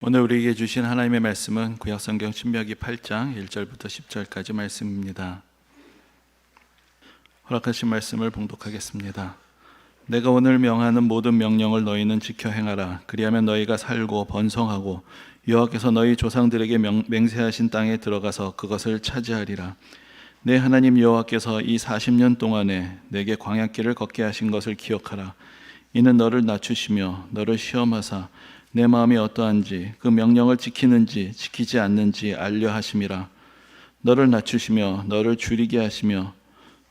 오늘 우리에게 주신 하나님의 말씀은 구약성경 신명기 8장 1절부터 10절까지 말씀입니다. 허락하신 말씀을 봉독하겠습니다. 내가 오늘 명하는 모든 명령을 너희는 지켜 행하라. 그리하면 너희가 살고 번성하고 여호와께서 너희 조상들에게 맹세하신 땅에 들어가서 그것을 차지하리라. 내 하나님 여호와께서 이 40년 동안에 내게 광야길을 걷게 하신 것을 기억하라. 이는 너를 낮추시며 너를 시험하사 내 마음이 어떠한지 그 명령을 지키는지 지키지 않는지 알려 하심이라. 너를 낮추시며 너를 줄이게 하시며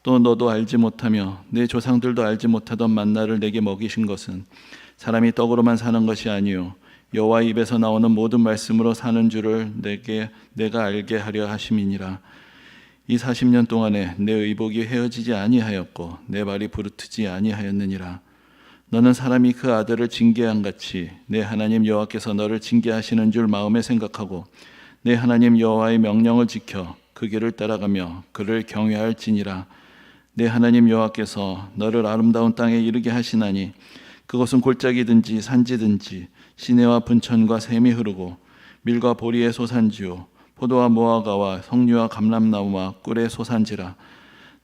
또 너도 알지 못하며 내 조상들도 알지 못하던 만나를 내게 먹이신 것은 사람이 떡으로만 사는 것이 아니요 여호와 입에서 나오는 모든 말씀으로 사는 줄을 내가 알게 하려 하심이니라. 이 40년 동안에 내 의복이 헤어지지 아니하였고 내 발이 부르트지 아니하였느니라. 너는 사람이 그 아들을 징계한 같이 내 하나님 여호와께서 너를 징계하시는 줄 마음에 생각하고 내 하나님 여호와의 명령을 지켜 그 길을 따라가며 그를 경외할지니라. 내 하나님 여호와께서 너를 아름다운 땅에 이르게 하시나니 그것은 골짜기든지 산지든지 시내와 분천과 샘이 흐르고 밀과 보리의 소산지요 포도와 무화과와 석류와 감람나무와 꿀의 소산지라.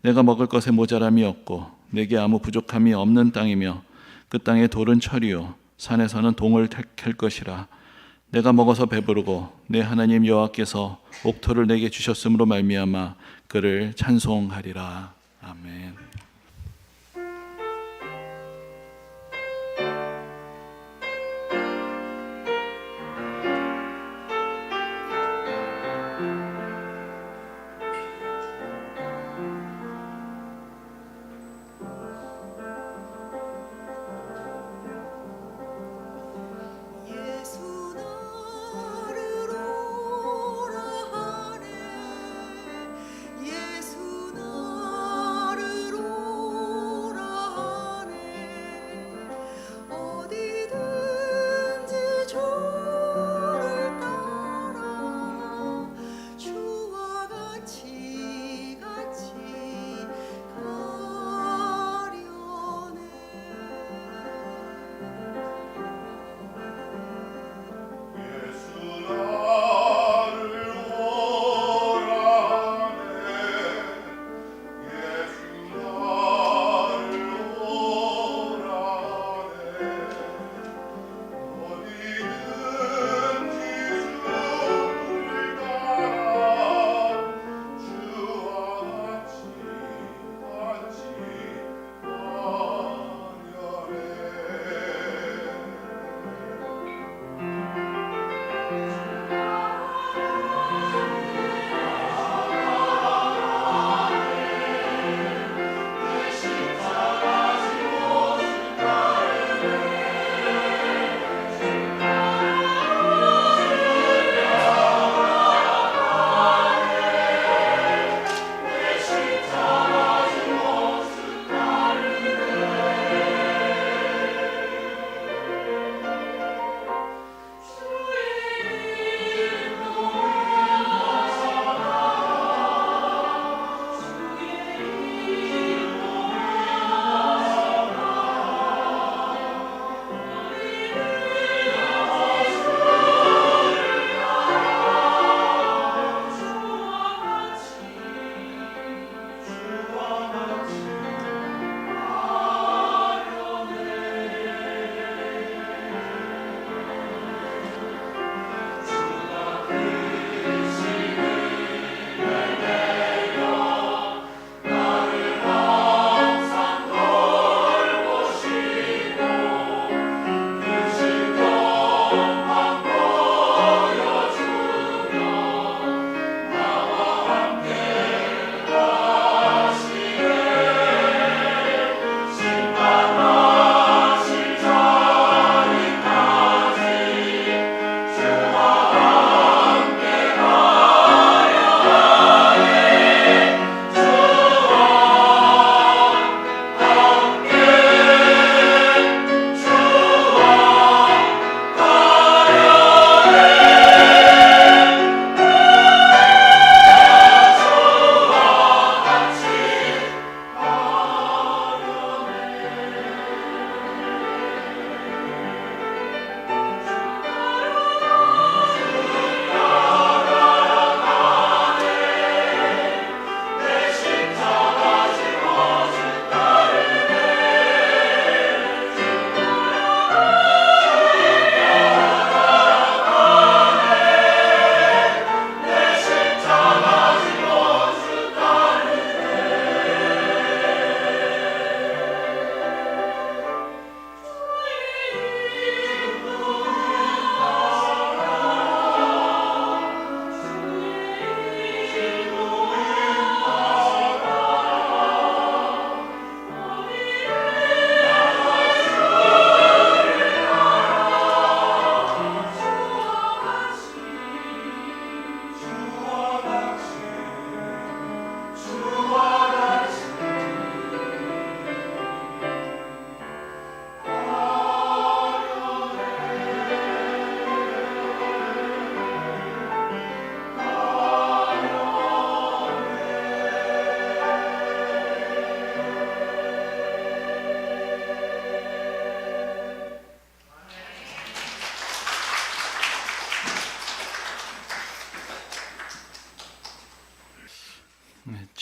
내가 먹을 것에 모자람이 없고 내게 아무 부족함이 없는 땅이며 그 땅의 돌은 철이요 산에서는 동을 캘 것이라. 내가 먹어서 배부르고 내 하나님 여호와께서 옥토를 내게 주셨으므로 말미암아 그를 찬송하리라. 아멘. 예수 나를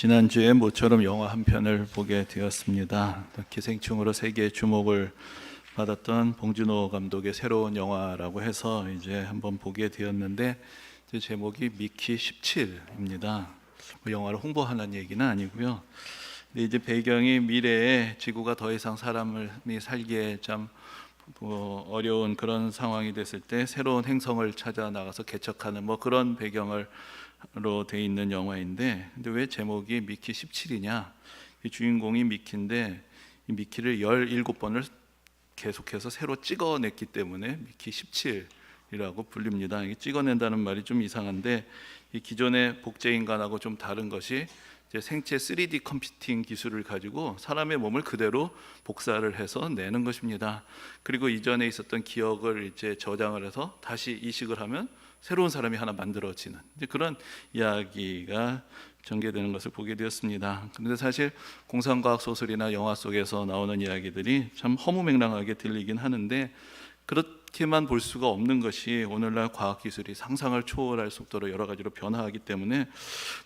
지난주에 모처럼 영화 한 편을 보게 되었습니다. 기생충으로 세계의 주목을 받았던 봉준호 감독의 새로운 영화라고 해서 이제 한번 보게 되었는데, 이제 제목이 미키 17입니다. 영화를 홍보하는 얘기는 아니고요. 근데 이제 배경이 미래에 지구가 더 이상 사람이 살기에 참 어려운 그런 상황이 됐을 때 새로운 행성을 찾아 나가서 개척하는 그런 배경으로 돼 있는 영화인데, 근데 왜 제목이 미키 17이냐? 이 주인공이 미키인데 이 미키를 17번을 계속해서 새로 찍어냈기 때문에 미키 17이라고 불립니다. 이게 찍어낸다는 말이 좀 이상한데, 이 기존의 복제 인간하고 좀 다른 것이 이제 생체 3D 컴퓨팅 기술을 가지고 사람의 몸을 그대로 복사를 해서 내는 것입니다. 그리고 이전에 있었던 기억을 이제 저장을 해서 다시 이식을 하면 새로운 사람이 하나 만들어지는 이제 그런 이야기가 전개되는 것을 보게 되었습니다. 그런데 사실 공상과학 소설이나 영화 속에서 나오는 이야기들이 참 허무맹랑하게 들리긴 하는데, 그렇게만 볼 수가 없는 것이 오늘날 과학기술이 상상을 초월할 속도로 여러 가지로 변화하기 때문에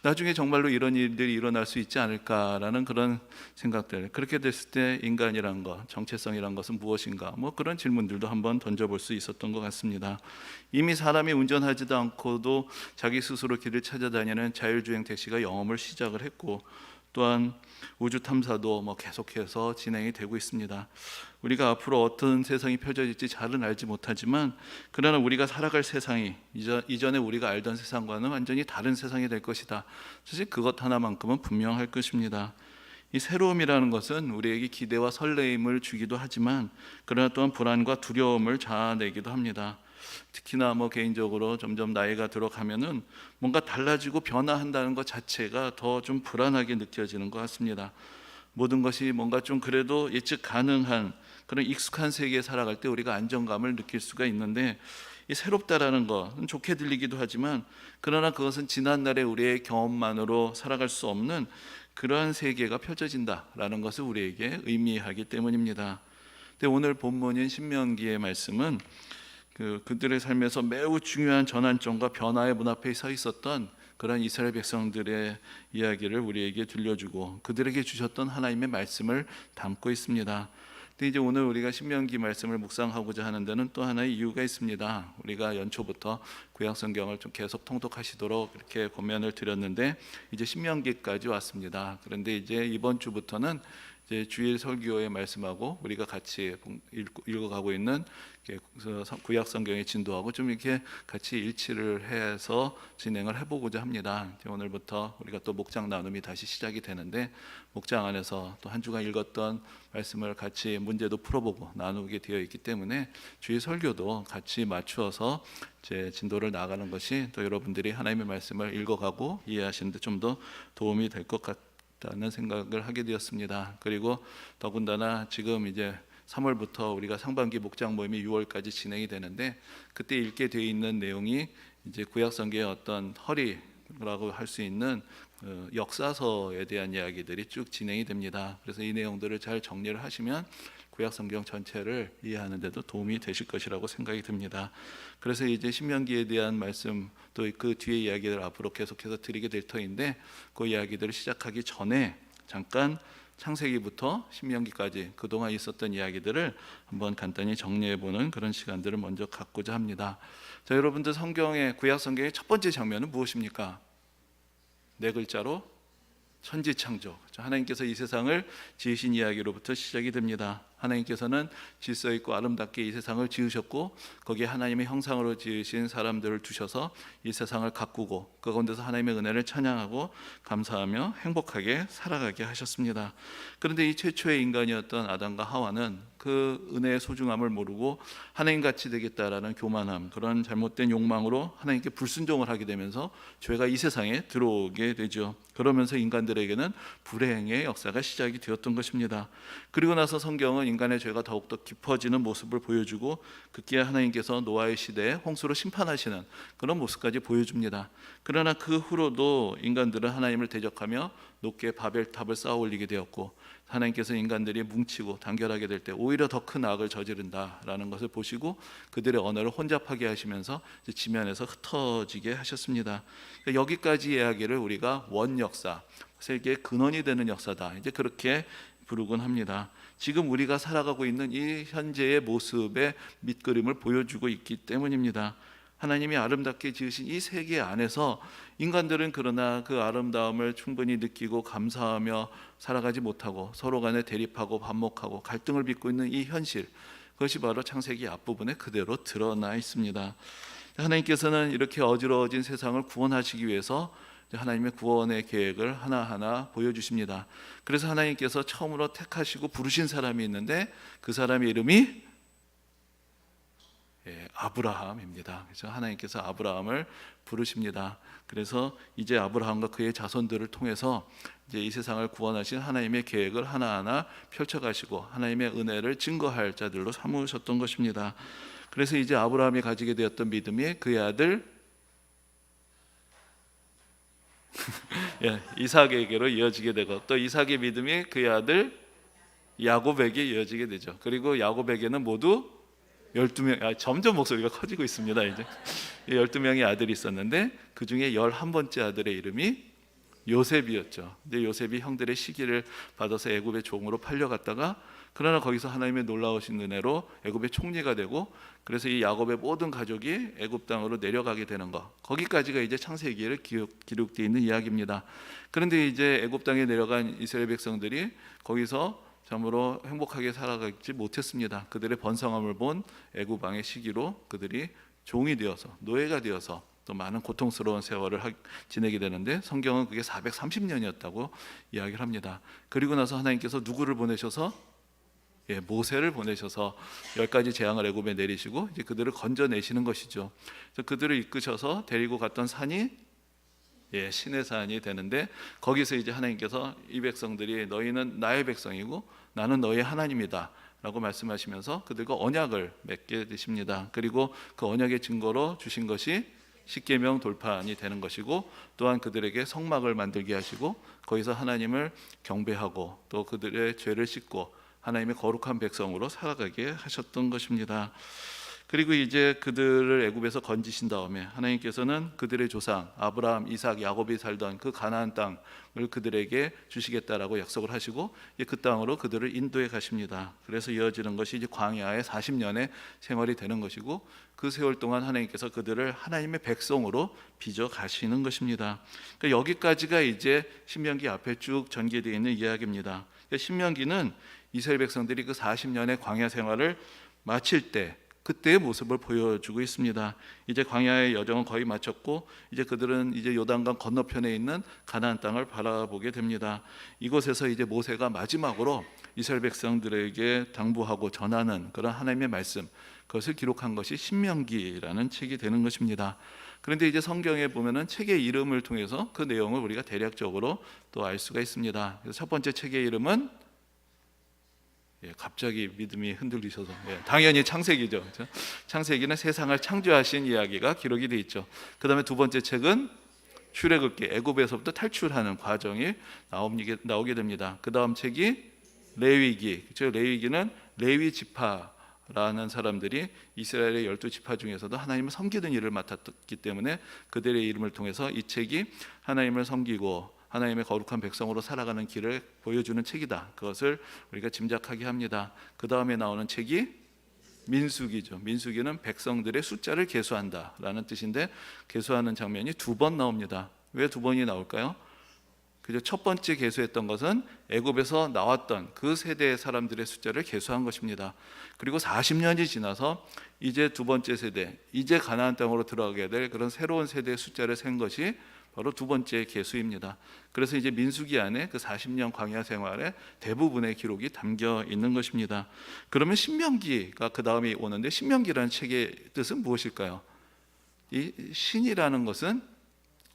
나중에 정말로 이런 일들이 일어날 수 있지 않을까라는 그런 생각들, 그렇게 됐을 때 인간이란 것, 정체성이란 것은 무엇인가, 그런 질문들도 한번 던져볼 수 있었던 것 같습니다. 이미 사람이 운전하지도 않고도 자기 스스로 길을 찾아다니는 자율주행 택시가 영업을 시작을 했고, 또한 우주 탐사도 계속해서 진행이 되고 있습니다. 우리가 앞으로 어떤 세상이 펼쳐질지 잘은 알지 못하지만, 그러나 우리가 살아갈 세상이 이전에 우리가 알던 세상과는 완전히 다른 세상이 될 것이다. 사실 그것 하나만큼은 분명할 것입니다. 이 새로움이라는 것은 우리에게 기대와 설레임을 주기도 하지만, 그러나 또한 불안과 두려움을 자아내기도 합니다. 특히나 개인적으로 점점 나이가 들어가면은 뭔가 달라지고 변화한다는 것 자체가 더 좀 불안하게 느껴지는 것 같습니다. 모든 것이 뭔가 좀 그래도 예측 가능한 그런 익숙한 세계에 살아갈 때 우리가 안정감을 느낄 수가 있는데, 이 새롭다라는 것은 좋게 들리기도 하지만, 그러나 그것은 지난날의 우리의 경험만으로 살아갈 수 없는 그러한 세계가 펼쳐진다라는 것을 우리에게 의미하기 때문입니다. 근데 오늘 본문인 신명기의 말씀은 그들의 삶에서 매우 중요한 전환점과 변화의 문 앞에 서 있었던 그런 이스라엘 백성들의 이야기를 우리에게 들려주고 그들에게 주셨던 하나님의 말씀을 담고 있습니다. 근데 이제 오늘 우리가 신명기 말씀을 묵상하고자 하는 데는 또 하나의 이유가 있습니다. 우리가 연초부터 구약 성경을 좀 계속 통독하시도록 이렇게 권면을 드렸는데, 이제 신명기까지 왔습니다. 그런데 이제 이번 주부터는 이제 주일 설교의 말씀하고 우리가 같이 읽어가고 있는 구약 성경의 진도하고 좀 이렇게 같이 일치를 해서 진행을 해보고자 합니다. 오늘부터 우리가 또 목장 나눔이 다시 시작이 되는데, 목장 안에서 또 한 주간 읽었던 말씀을 같이 문제도 풀어보고 나누게 되어 있기 때문에 주일 설교도 같이 맞추어서 제 진도를 나가는 것이 또 여러분들이 하나님의 말씀을 읽어가고 이해하시는 데 좀 더 도움이 될 것 같다는 생각을 하게 되었습니다. 그리고 더군다나 지금 이제 3월부터 우리가 상반기 목장 모임이 6월까지 진행이 되는데, 그때 읽게 되어 있는 내용이 이제 구약 성경의 어떤 허리라고 할 수 있는 역사서에 대한 이야기들이 쭉 진행이 됩니다. 그래서 이 내용들을 잘 정리를 하시면 구약 성경 전체를 이해하는 데도 도움이 되실 것이라고 생각이 듭니다. 그래서 이제 신명기에 대한 말씀, 또 그 뒤에 이야기를 앞으로 계속해서 드리게 될 터인데, 그 이야기들을 시작하기 전에 잠깐 창세기부터 신명기까지 그동안 있었던 이야기들을 한번 간단히 정리해보는 그런 시간들을 먼저 갖고자 합니다. 자, 여러분들 성경의 구약 성경의 첫 번째 장면은 무엇입니까? 네 글자로 천지창조. 하나님께서 이 세상을 지으신 이야기로부터 시작이 됩니다. 하나님께서는 질서 있고 아름답게 이 세상을 지으셨고, 거기에 하나님의 형상으로 지으신 사람들을 두셔서 이 세상을 가꾸고 그 가운데서 하나님의 은혜를 찬양하고 감사하며 행복하게 살아가게 하셨습니다. 그런데 이 최초의 인간이었던 아담과 하와는 그 은혜의 소중함을 모르고 하나님같이 되겠다라는 교만함, 그런 잘못된 욕망으로 하나님께 불순종을 하게 되면서 죄가 이 세상에 들어오게 되죠. 그러면서 인간들에게는 불행의 역사가 시작이 되었던 것입니다. 그리고 나서 성경은 인간의 죄가 더욱더 깊어지는 모습을 보여주고, 급기야 하나님께서 노아의 시대에 홍수로 심판하시는 그런 모습까지 보여줍니다. 그러나 그 후로도 인간들은 하나님을 대적하며 높게 바벨탑을 쌓아 올리게 되었고, 하나님께서 인간들이 뭉치고 단결하게 될 때 오히려 더 큰 악을 저지른다라는 것을 보시고 그들의 언어를 혼잡하게 하시면서 지면에서 흩어지게 하셨습니다. 여기까지 이야기를 우리가 원역사, 세계의 근원이 되는 역사다. 이제 그렇게 부르곤 합니다. 지금 우리가 살아가고 있는 이 현재의 모습의 밑그림을 보여주고 있기 때문입니다. 하나님이 아름답게 지으신 이 세계 안에서 인간들은 그러나 그 아름다움을 충분히 느끼고 감사하며 살아가지 못하고 서로 간에 대립하고 반목하고 갈등을 빚고 있는 이 현실, 그것이 바로 창세기 앞부분에 그대로 드러나 있습니다. 하나님께서는 이렇게 어지러워진 세상을 구원하시기 위해서 하나님의 구원의 계획을 하나하나 보여주십니다. 그래서 하나님께서 처음으로 택하시고 부르신 사람이 있는데 그 사람의 이름이 아브라함입니다. 그래서 하나님께서 아브라함을 부르십니다. 그래서 이제 아브라함과 그의 자손들을 통해서 이제 이 세상을 구원하신 하나님의 계획을 하나하나 펼쳐가시고 하나님의 은혜를 증거할 자들로 삼으셨던 것입니다. 그래서 이제 아브라함이 가지게 되었던 믿음이 그의 아들 이삭에게로 이어지게 되고 또 이삭의 믿음이 그의 아들 야곱에게 이어지게 되죠. 그리고 야곱에게는 모두 12명, 점점 목소리가 커지고 있습니다. 이제 12명의 아들이 있었는데 그 중에 11번째 아들의 이름이 요셉이었죠. 근데 요셉이 형들의 시기를 받아서 애굽의 종으로 팔려갔다가 그러나 거기서 하나님의 놀라우신 은혜로 애굽의 총리가 되고 그래서 이 야곱의 모든 가족이 애굽 땅으로 내려가게 되는 것, 거기까지가 이제 창세기에 기록되어 있는 이야기입니다. 그런데 이제 애굽 땅에 내려간 이스라엘 백성들이 거기서 참으로 행복하게 살아가지 못했습니다. 그들의 번성함을 본 애굽 왕의 시기로 그들이 종이 되어서 노예가 되어서 또 많은 고통스러운 세월을 지내게 되는데 성경은 그게 430년이었다고 이야기를 합니다. 그리고 나서 하나님께서 누구를 보내셔서 모세를 보내셔서 10가지 재앙을 애굽에 내리시고 이제 그들을 건져내시는 것이죠. 그래서 그들을 이끄셔서 데리고 갔던 산이 신의 산이 되는데 거기서 이제 하나님께서 이 백성들이 너희는 나의 백성이고 나는 너의 하나님이다 라고 말씀하시면서 그들과 언약을 맺게 되십니다. 그리고 그 언약의 증거로 주신 것이 십계명 돌판이 되는 것이고 또한 그들에게 성막을 만들게 하시고 거기서 하나님을 경배하고 또 그들의 죄를 씻고 하나님의 거룩한 백성으로 살아가게 하셨던 것입니다. 그리고 이제 그들을 애굽에서 건지신 다음에 하나님께서는 그들의 조상 아브라함, 이삭, 야곱이 살던 그 가나안 땅을 그들에게 주시겠다라고 약속을 하시고 그 땅으로 그들을 인도해 가십니다. 그래서 이어지는 것이 이제 광야의 40년의 생활이 되는 것이고 그 세월 동안 하나님께서 그들을 하나님의 백성으로 빚어 가시는 것입니다. 그러니까 여기까지가 이제 신명기 앞에 쭉 전개되어 있는 이야기입니다. 그러니까 신명기는 이스라엘 백성들이 그 40년의 광야 생활을 마칠 때 그때의 모습을 보여주고 있습니다. 이제 광야의 여정은 거의 마쳤고 이제 그들은 이제 요단강 건너편에 있는 가나안 땅을 바라보게 됩니다. 이곳에서 이제 모세가 마지막으로 이스라엘 백성들에게 당부하고 전하는 그런 하나님의 말씀, 그것을 기록한 것이 신명기라는 책이 되는 것입니다. 그런데 이제 성경에 보면은 책의 이름을 통해서 그 내용을 우리가 대략적으로 또 알 수가 있습니다. 그래서 첫 번째 책의 이름은 갑자기 믿음이 흔들리셔서 당연히 창세기죠. 그렇죠? 창세기는 세상을 창조하신 이야기가 기록이 되어 있죠. 그 다음에 두 번째 책은 출애굽기, 애굽에서부터 탈출하는 과정이 나오게 됩니다. 그 다음 책이 레위기, 그렇죠? 레위기는 레위 지파라는 사람들이 이스라엘의 12지파 중에서도 하나님을 섬기는 일을 맡았기 때문에 그들의 이름을 통해서 이 책이 하나님을 섬기고 하나님의 거룩한 백성으로 살아가는 길을 보여주는 책이다. 그것을 우리가 짐작하게 합니다. 그 다음에 나오는 책이 민수기죠. 민수기는 백성들의 숫자를 계수한다라는 뜻인데 계수하는 장면이 2번 나옵니다. 왜 2번이 나올까요? 그죠? 첫 번째 계수했던 것은 애굽에서 나왔던 그 세대의 사람들의 숫자를 계수한 것입니다. 그리고 40년이 지나서 이제 두 번째 세대, 이제 가나안 땅으로 들어가게 될 그런 새로운 세대의 숫자를 센 것이 바로 두 번째 계수입니다. 그래서 이제 민수기 안에 그 40년 광야 생활의 대부분의 기록이 담겨 있는 것입니다. 그러면 신명기가 그 다음에 오는데 신명기라는 책의 뜻은 무엇일까요? 이 신이라는 것은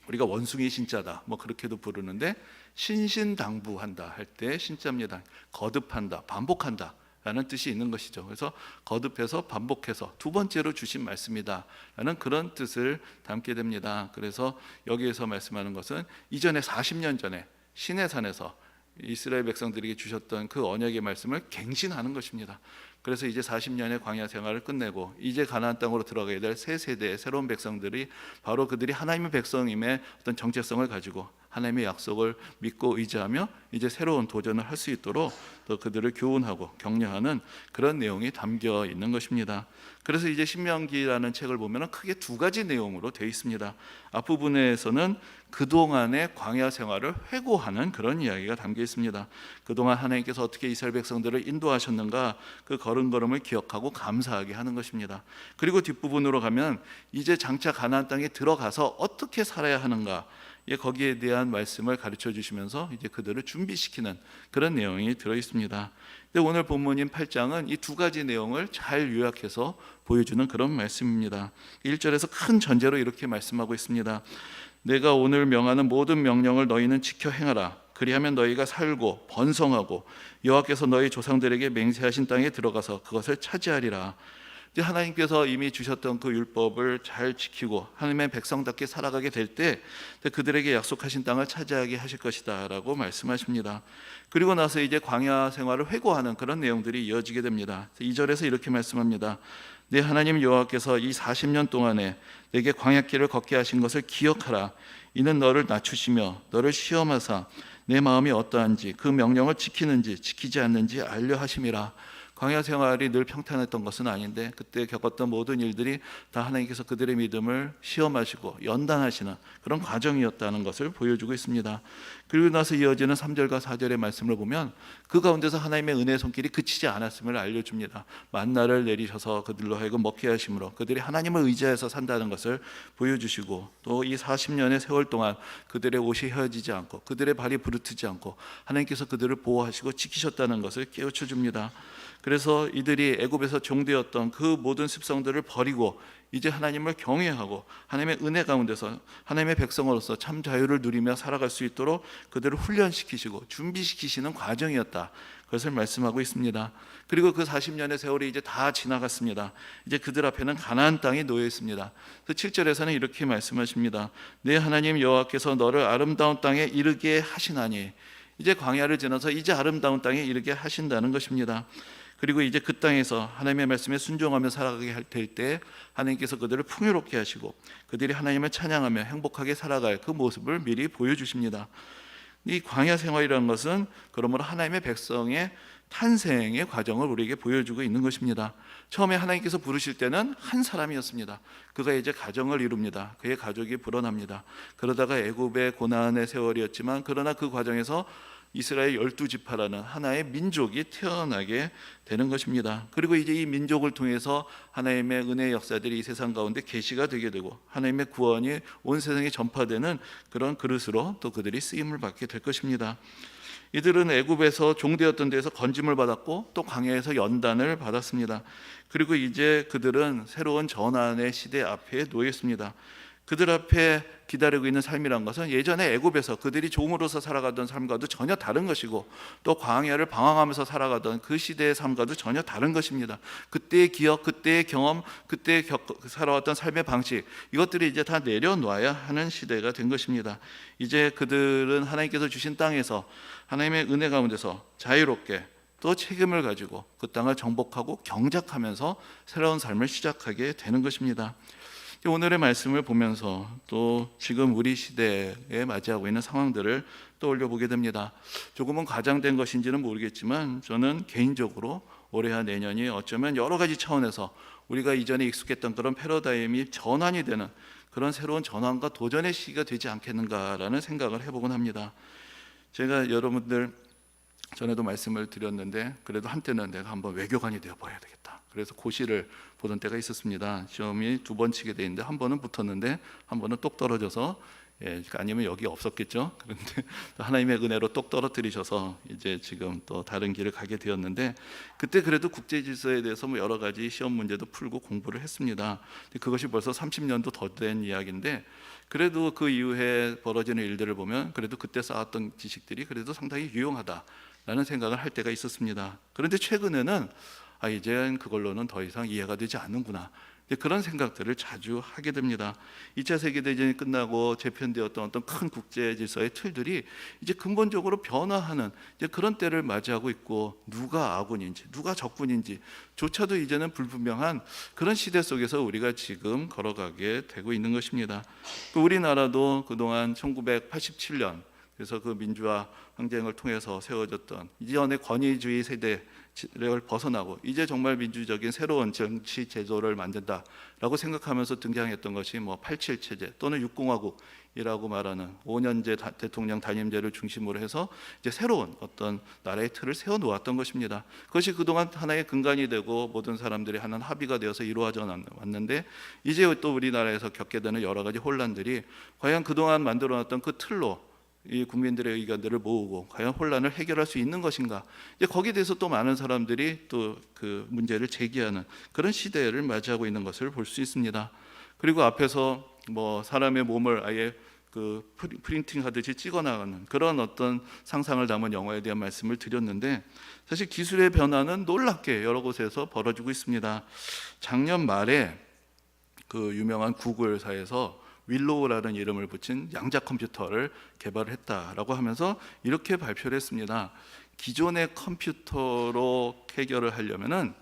우리가 원숭이 신자다 뭐 그렇게도 부르는데 신신당부한다 할 때 신자입니다. 거듭한다, 반복한다 라는 뜻이 있는 것이죠. 그래서 거듭해서 반복해서 두 번째로 주신 말씀이다 라는 그런 뜻을 담게 됩니다. 그래서 여기에서 말씀하는 것은 이전에 40년 전에 시내산에서 이스라엘 백성들에게 주셨던 그 언약의 말씀을 갱신하는 것입니다. 그래서 이제 40년의 광야 생활을 끝내고 이제 가나안 땅으로 들어가게 될 새 세대의 새로운 백성들이 바로 그들이 하나님의 백성임의 어떤 정체성을 가지고 하나님의 약속을 믿고 의지하며 이제 새로운 도전을 할 수 있도록 또 그들을 교훈하고 격려하는 그런 내용이 담겨 있는 것입니다. 그래서 이제 신명기라는 책을 보면 크게 두 가지 내용으로 되어 있습니다. 앞부분에서는 그동안의 광야 생활을 회고하는 그런 이야기가 담겨 있습니다. 그동안 하나님께서 어떻게 이스라엘 백성들을 인도하셨는가, 그 걸음걸음을 기억하고 감사하게 하는 것입니다. 그리고 뒷부분으로 가면 이제 장차 가나안 땅에 들어가서 어떻게 살아야 하는가, 거기에 대한 말씀을 가르쳐 주시면서 이제 그들을 준비시키는 그런 내용이 들어 있습니다. 근데 오늘 본문인 8장은 이 두 가지 내용을 잘 요약해서 보여주는 그런 말씀입니다. 1절에서 큰 전제로 이렇게 말씀하고 있습니다. 내가 오늘 명하는 모든 명령을 너희는 지켜 행하라. 그리하면 너희가 살고 번성하고 여호와께서 너희 조상들에게 맹세하신 땅에 들어가서 그것을 차지하리라. 하나님께서 이미 주셨던 그 율법을 잘 지키고 하나님의 백성답게 살아가게 될 때 그들에게 약속하신 땅을 차지하게 하실 것이다 라고 말씀하십니다. 그리고 나서 이제 광야 생활을 회고하는 그런 내용들이 이어지게 됩니다. 2절에서 이렇게 말씀합니다. 내 하나님 여호와께서 이 40년 동안에 내게 광야길을 걷게 하신 것을 기억하라. 이는 너를 낮추시며 너를 시험하사 내 마음이 어떠한지 그 명령을 지키는지 지키지 않는지 알려 하심이라. 광야 생활이 늘 평탄했던 것은 아닌데 그때 겪었던 모든 일들이 다 하나님께서 그들의 믿음을 시험하시고 연단하시는 그런 과정이었다는 것을 보여주고 있습니다. 그리고 나서 이어지는 3절과 4절의 말씀을 보면 그 가운데서 하나님의 은혜의 손길이 그치지 않았음을 알려줍니다. 만나를 내리셔서 그들로 하여금 먹게 하심으로 그들이 하나님을 의지해서 산다는 것을 보여주시고, 또 이 40년의 세월 동안 그들의 옷이 헤어지지 않고 그들의 발이 부르트지 않고 하나님께서 그들을 보호하시고 지키셨다는 것을 깨우쳐 줍니다. 그래서 이들이 애굽에서 종되었던 그 모든 습성들을 버리고 이제 하나님을 경외하고 하나님의 은혜 가운데서 하나님의 백성으로서 참 자유를 누리며 살아갈 수 있도록 그들을 훈련시키시고 준비시키시는 과정이었다, 그것을 말씀하고 있습니다. 그리고 그 40년의 세월이 이제 다 지나갔습니다. 이제 그들 앞에는 가나안 땅이 놓여 있습니다. 그래서 7절에서는 이렇게 말씀하십니다. 내 하나님 여호와께서 너를 아름다운 땅에 이르게 하시나니, 이제 광야를 지나서 이제 아름다운 땅에 이르게 하신다는 것입니다. 그리고 이제 그 땅에서 하나님의 말씀에 순종하며 살아가게 될 때 하나님께서 그들을 풍요롭게 하시고 그들이 하나님을 찬양하며 행복하게 살아갈 그 모습을 미리 보여주십니다. 이 광야 생활이라는 것은 그러므로 하나님의 백성의 탄생의 과정을 우리에게 보여주고 있는 것입니다. 처음에 하나님께서 부르실 때는 한 사람이었습니다. 그가 이제 가정을 이룹니다. 그의 가족이 불어납니다. 그러다가 애굽의 고난의 세월이었지만 그러나 그 과정에서 이스라엘 12지파라는 하나의 민족이 태어나게 되는 것입니다. 그리고 이제 이 민족을 통해서 하나님의 은혜의 역사들이 이 세상 가운데 계시가 되게 되고 하나님의 구원이 온 세상에 전파되는 그런 그릇으로 또 그들이 쓰임을 받게 될 것입니다. 이들은 애굽에서 종되었던 데에서 건짐을 받았고 또 광야에서 연단을 받았습니다. 그리고 이제 그들은 새로운 전환의 시대 앞에 놓여 있습니다. 그들 앞에 기다리고 있는 삶이란 것은 예전에 애굽에서 그들이 종으로서 살아가던 삶과도 전혀 다른 것이고 또 광야를 방황하면서 살아가던 그 시대의 삶과도 전혀 다른 것입니다. 그때의 기억, 그때의 경험, 그때 살아왔던 삶의 방식, 이것들이 이제 다 내려놔야 하는 시대가 된 것입니다. 이제 그들은 하나님께서 주신 땅에서 하나님의 은혜 가운데서 자유롭게 또 책임을 가지고 그 땅을 정복하고 경작하면서 새로운 삶을 시작하게 되는 것입니다. 오늘의 말씀을 보면서 또 지금 우리 시대에 맞이하고 있는 상황들을 떠올려 보게 됩니다. 조금은 과장된 것인지는 모르겠지만 저는 개인적으로 올해와 내년이 어쩌면 여러 가지 차원에서 우리가 이전에 익숙했던 그런 패러다임이 전환이 되는 그런 새로운 전환과 도전의 시기가 되지 않겠는가라는 생각을 해보곤 합니다. 제가 여러분들 전에도 말씀을 드렸는데 그래도 한때는 내가 한번 외교관이 되어 봐야 되겠다. 그래서 고시를 보던 때가 있었습니다. 시험이 2번 치게 돼 있는데 한 번은 붙었는데 한 번은 똑 떨어져서, 아니면 여기 없었겠죠. 그런데 하나님의 은혜로 똑 떨어뜨리셔서 이제 지금 또 다른 길을 가게 되었는데, 그때 그래도 국제 질서에 대해서 뭐 여러 가지 시험 문제도 풀고 공부를 했습니다. 그것이 벌써 30년도 더 된 이야기인데 그래도 그 이후에 벌어지는 일들을 보면 그래도 그때 쌓았던 지식들이 그래도 상당히 유용하다라는 생각을 할 때가 있었습니다. 그런데 최근에는 이제는 그걸로는 더 이상 이해가 되지 않는구나, 그런 생각들을 자주 하게 됩니다. 2차 세계대전이 끝나고 재편되었던 어떤 큰 국제 질서의 틀들이 이제 근본적으로 변화하는 이제 그런 때를 맞이하고 있고, 누가 아군인지 누가 적군인지 조차도 이제는 불분명한 그런 시대 속에서 우리가 지금 걸어가게 되고 있는 것입니다. 우리나라도 그동안 1987년 그래서 그 민주화 항쟁을 통해서 세워졌던 이전의 권위주의 세대를 벗어나고 이제 정말 민주적인 새로운 정치 제도를 만든다라고 생각하면서 등장했던 것이 87 체제 또는 6공화국이라고 말하는 5년제 대통령 단임제를 중심으로 해서 이제 새로운 어떤 나라의 틀을 세워 놓았던 것입니다. 그것이 그동안 하나의 근간이 되고 모든 사람들이 하는 합의가 되어서 이루어져 왔는데, 이제 또 우리나라에서 겪게 되는 여러 가지 혼란들이 과연 그동안 만들어 놨던 그 틀로 이 국민들의 의견들을 모으고 과연 혼란을 해결할 수 있는 것인가, 이제 거기에 대해서 또 많은 사람들이 또 그 문제를 제기하는 그런 시대를 맞이하고 있는 것을 볼 수 있습니다. 그리고 앞에서 사람의 몸을 아예 그 프린팅 하듯이 찍어나가는 그런 어떤 상상을 담은 영화에 대한 말씀을 드렸는데, 사실 기술의 변화는 놀랍게 여러 곳에서 벌어지고 있습니다. 작년 말에 그 유명한 구글사에서 윌로우라는 이름을 붙인 양자 컴퓨터를 개발을 했다라고 하면서 이렇게 발표를 했습니다. 기존의 컴퓨터로 해결을 하려면은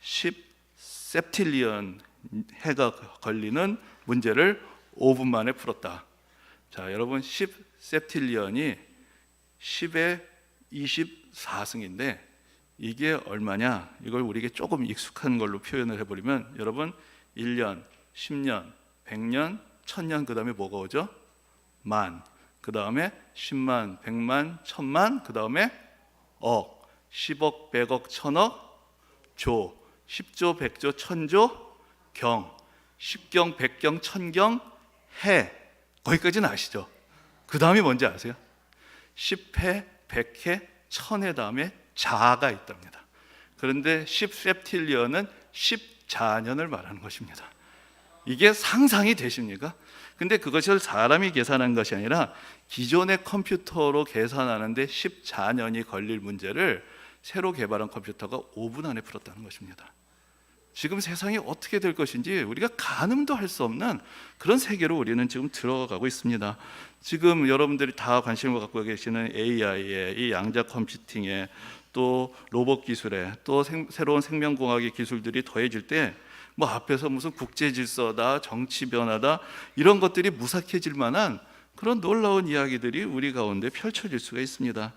10셉틸리언 해가 걸리는 문제를 5분 만에 풀었다. 자, 여러분 10셉틸리언이 10의 24승인데 이게 얼마냐? 이걸 우리에게 조금 익숙한 걸로 표현을 해버리면, 여러분 1년, 10년, 100년, 1000년, 그 다음에 뭐가 오죠? 만, 그 다음에 10만, 100만, 1000만, 그 다음에 억, 10억, 100억, 1000억, 조, 10조, 100조, 1000조, 경, 10경, 100경, 1000경, 해. 거기까지는 아시죠? 그 다음이 뭔지 아세요? 10해, 100해, 1000해 다음에 자가 있답니다. 그런데 10셉틸리언은 10자년을 말하는 것입니다. 이게 상상이 되십니까? 근데 그것을 사람이 계산한 것이 아니라 기존의 컴퓨터로 계산하는데 14년이 걸릴 문제를 새로 개발한 컴퓨터가 5분 안에 풀었다는 것입니다. 지금 세상이 어떻게 될 것인지 우리가 가늠도 할 수 없는 그런 세계로 우리는 지금 들어가고 있습니다. 지금 여러분들이 다 관심을 갖고 계시는 AI에, 이 양자 컴퓨팅에, 또 로봇 기술에, 또 새로운 생명공학의 기술들이 더해질 때 앞에서 무슨 국제 질서다, 정치 변화다, 이런 것들이 무삭해질 만한 그런 놀라운 이야기들이 우리 가운데 펼쳐질 수가 있습니다.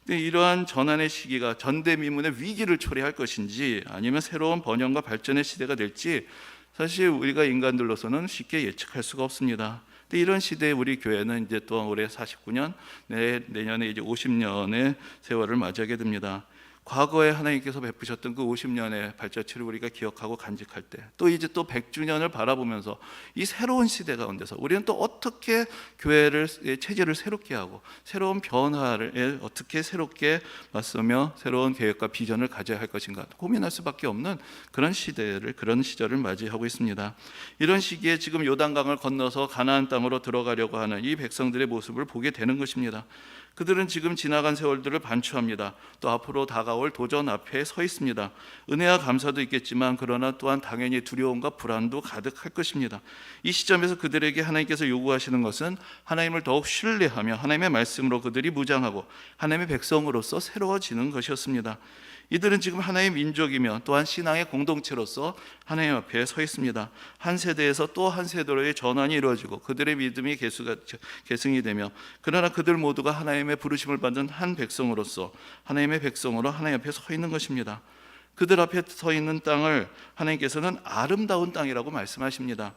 근데 이러한 전환의 시기가 전대미문의 위기를 초래할 것인지 아니면 새로운 번영과 발전의 시대가 될지 사실 우리가 인간들로서는 쉽게 예측할 수가 없습니다. 근데 이런 시대에 우리 교회는 이제 또 올해 49년, 내년에 이제 50년의 세월을 맞이하게 됩니다. 과거에 하나님께서 베푸셨던 그 50년의 발자취를 우리가 기억하고 간직할 때, 또 이제 또 100주년을 바라보면서 이 새로운 시대 가운데서 우리는 또 어떻게 교회를 체제를 새롭게 하고 새로운 변화를 어떻게 새롭게 맞서며 새로운 계획과 비전을 가져야 할 것인가 고민할 수밖에 없는 그런 시절을 맞이하고 있습니다. 이런 시기에 지금 요단강을 건너서 가나안 땅으로 들어가려고 하는 이 백성들의 모습을 보게 되는 것입니다. 그들은 지금 지나간 세월들을 반추합니다. 또 앞으로 다가올 도전 앞에 서 있습니다. 은혜와 감사도 있겠지만 그러나 또한 당연히 두려움과 불안도 가득할 것입니다. 이 시점에서 그들에게 하나님께서 요구하시는 것은 하나님을 더욱 신뢰하며 하나님의 말씀으로 그들이 무장하고 하나님의 백성으로서 새로워지는 것이었습니다. 이들은 지금 하나의 민족이며 또한 신앙의 공동체로서 하나님 앞에 서 있습니다. 한 세대에서 또 한 세대로의 전환이 이루어지고 그들의 믿음이 계승이 되며, 그러나 그들 모두가 하나님의 부르심을 받은 한 백성으로서 하나님의 백성으로 하나님 앞에 서 있는 것입니다. 그들 앞에 서 있는 땅을 하나님께서는 아름다운 땅이라고 말씀하십니다.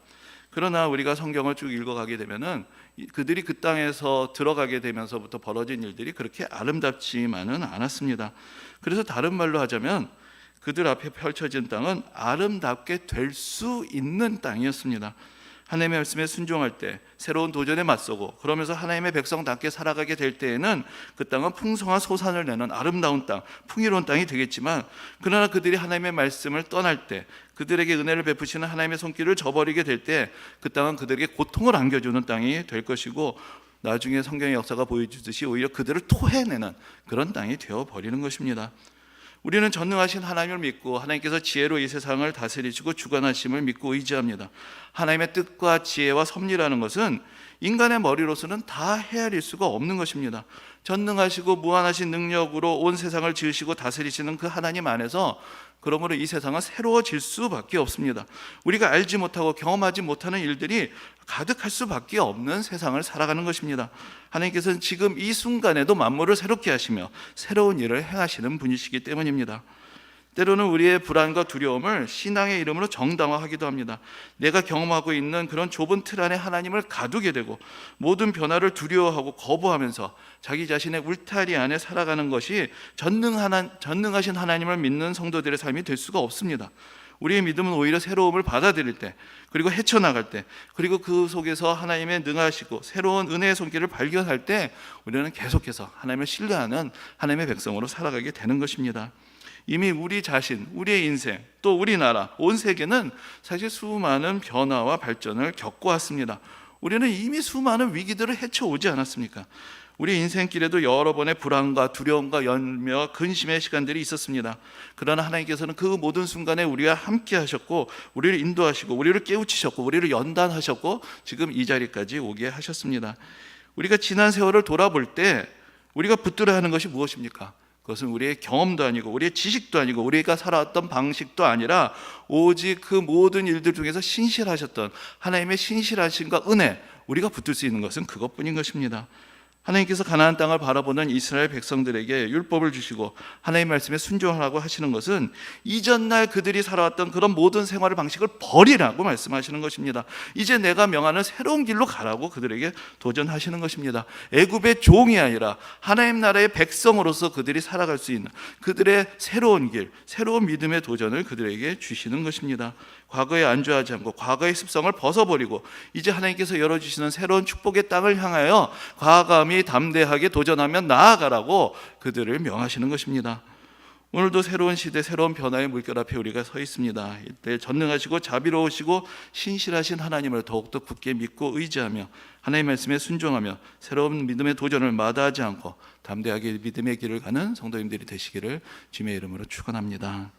그러나 우리가 성경을 쭉 읽어가게 되면은 그들이 그 땅에서 들어가게 되면서부터 벌어진 일들이 그렇게 아름답지만은 않았습니다. 그래서 다른 말로 하자면 그들 앞에 펼쳐진 땅은 아름답게 될 수 있는 땅이었습니다. 하나님의 말씀에 순종할 때, 새로운 도전에 맞서고 그러면서 하나님의 백성답게 살아가게 될 때에는 그 땅은 풍성한 소산을 내는 아름다운 땅, 풍요로운 땅이 되겠지만, 그러나 그들이 하나님의 말씀을 떠날 때, 그들에게 은혜를 베푸시는 하나님의 손길을 저버리게 될 때 그 땅은 그들에게 고통을 안겨주는 땅이 될 것이고, 나중에 성경의 역사가 보여주듯이 오히려 그들을 토해내는 그런 땅이 되어버리는 것입니다. 우리는 전능하신 하나님을 믿고 하나님께서 지혜로 이 세상을 다스리시고 주관하심을 믿고 의지합니다. 하나님의 뜻과 지혜와 섭리라는 것은 인간의 머리로서는 다 헤아릴 수가 없는 것입니다. 전능하시고 무한하신 능력으로 온 세상을 지으시고 다스리시는 그 하나님 안에서 그러므로 이 세상은 새로워질 수밖에 없습니다. 우리가 알지 못하고 경험하지 못하는 일들이 가득할 수밖에 없는 세상을 살아가는 것입니다. 하나님께서는 지금 이 순간에도 만물을 새롭게 하시며 새로운 일을 행하시는 분이시기 때문입니다. 때로는 우리의 불안과 두려움을 신앙의 이름으로 정당화하기도 합니다. 내가 경험하고 있는 그런 좁은 틀 안에 하나님을 가두게 되고 모든 변화를 두려워하고 거부하면서 자기 자신의 울타리 안에 살아가는 것이 전능하신 하나님을 믿는 성도들의 삶이 될 수가 없습니다. 우리의 믿음은 오히려 새로움을 받아들일 때, 그리고 헤쳐나갈 때, 그리고 그 속에서 하나님의 능하시고 새로운 은혜의 손길을 발견할 때 우리는 계속해서 하나님을 신뢰하는 하나님의 백성으로 살아가게 되는 것입니다. 이미 우리 자신, 우리의 인생, 또 우리나라, 온 세계는 사실 수많은 변화와 발전을 겪어왔습니다. 우리는 이미 수많은 위기들을 헤쳐오지 않았습니까? 우리 인생길에도 여러 번의 불안과 두려움과 열매와 근심의 시간들이 있었습니다. 그러나 하나님께서는 그 모든 순간에 우리와 함께 하셨고 우리를 인도하시고 우리를 깨우치셨고 우리를 연단하셨고 지금 이 자리까지 오게 하셨습니다. 우리가 지난 세월을 돌아볼 때 우리가 붙들어야 하는 것이 무엇입니까? 그것은 우리의 경험도 아니고 우리의 지식도 아니고 우리가 살아왔던 방식도 아니라 오직 그 모든 일들 중에서 신실하셨던 하나님의 신실하심과 은혜, 우리가 붙들 수 있는 것은 그것뿐인 것입니다. 하나님께서 가나안 땅을 바라보는 이스라엘 백성들에게 율법을 주시고 하나님의 말씀에 순종하라고 하시는 것은 이전날 그들이 살아왔던 그런 모든 생활의 방식을 버리라고 말씀하시는 것입니다. 이제 내가 명하는 새로운 길로 가라고 그들에게 도전하시는 것입니다. 애굽의 종이 아니라 하나님 나라의 백성으로서 그들이 살아갈 수 있는 그들의 새로운 길, 새로운 믿음의 도전을 그들에게 주시는 것입니다. 과거에 안주하지 않고 과거의 습성을 벗어버리고 이제 하나님께서 열어주시는 새로운 축복의 땅을 향하여 과감히 담대하게 도전하며 나아가라고 그들을 명하시는 것입니다. 오늘도 새로운 시대, 새로운 변화의 물결 앞에 우리가 서 있습니다. 이때 전능하시고 자비로우시고 신실하신 하나님을 더욱더 굳게 믿고 의지하며 하나님의 말씀에 순종하며 새로운 믿음의 도전을 마다하지 않고 담대하게 믿음의 길을 가는 성도님들이 되시기를 주님의 이름으로 축원합니다.